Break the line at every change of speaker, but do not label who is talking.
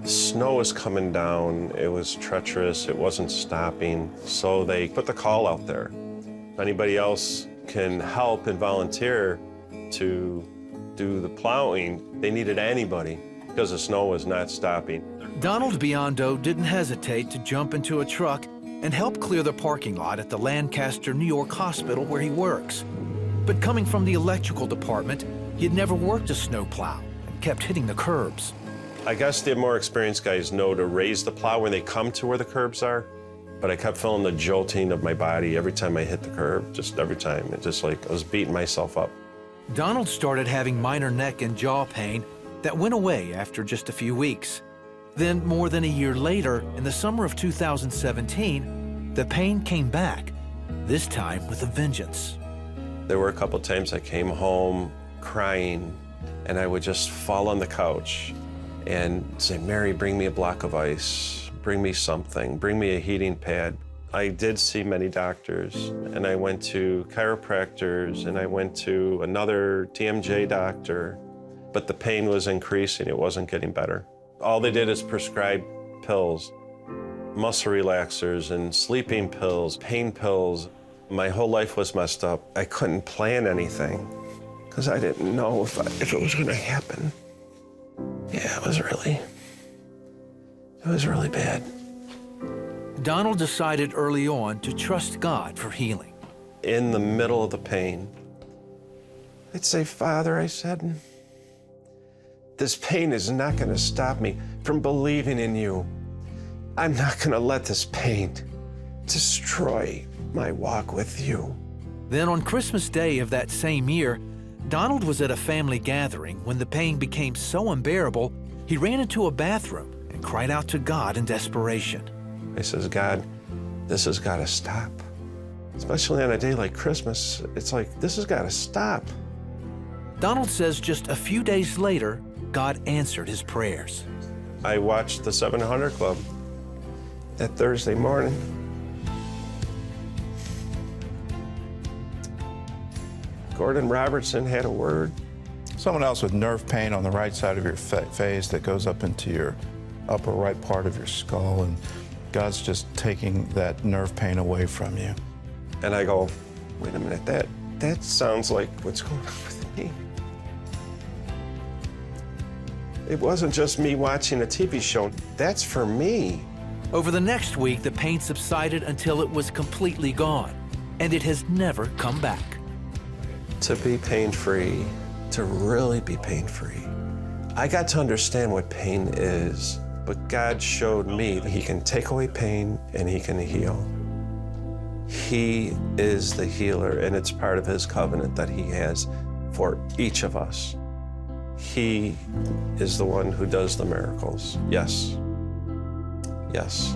Snow was coming down, it was treacherous, it wasn't stopping, so they put the call out there. If anybody else can help and volunteer to do the plowing, they needed anybody because the snow was not stopping.
Donald Biondo didn't hesitate to jump into a truck and help clear the parking lot at the Lancaster, New York hospital where he works. But coming from the electrical department, he had never worked a snowplow and kept hitting the curbs.
I guess the more experienced guys know to raise the plow when they come to where the curbs are, but I kept feeling the jolting of my body every time I hit the curb, just every time. It just like I was beating myself up.
Donald started having minor neck and jaw pain that went away after just a few weeks. Then, more than a year later, in the summer of 2017, the pain came back, this time with a vengeance.
There were a couple times I came home crying, and I would just fall on the couch and say, Mary, bring me a block of ice, bring me something, bring me a heating pad. I did see many doctors, and I went to chiropractors, and I went to another TMJ doctor, but the pain was increasing, it wasn't getting better. All they did is prescribe pills, muscle relaxers and sleeping pills, pain pills. My whole life was messed up. I couldn't plan anything because I didn't know if it was gonna happen. Yeah, it was really bad.
Donald decided early on to trust God for healing.
In the middle of the pain, I'd say, Father, I said, this pain is not gonna stop me from believing in you. I'm not gonna let this pain destroy my walk with you.
Then on Christmas Day of that same year, Donald was at a family gathering when the pain became so unbearable, he ran into a bathroom and cried out to God in desperation.
I says, God, this has gotta stop. Especially on a day like Christmas, it's like, this has gotta stop.
Donald says just a few days later, God answered his prayers.
I watched the 700 Club that Thursday morning. Gordon Robertson had a word.
Someone else with nerve pain on the right side of your face that goes up into your upper right part of your skull, and God's just taking that nerve pain away from you.
And I go, wait a minute, that sounds like what's going on with me. It wasn't just me watching a TV show, that's for me.
Over the next week, the pain subsided until it was completely gone, and it has never come back.
To be pain-free, to really be pain-free, I got to understand what pain is, but God showed me that He can take away pain and He can heal. He is the healer, and it's part of His covenant that He has for each of us. He is the one who does the miracles. Yes. Yes.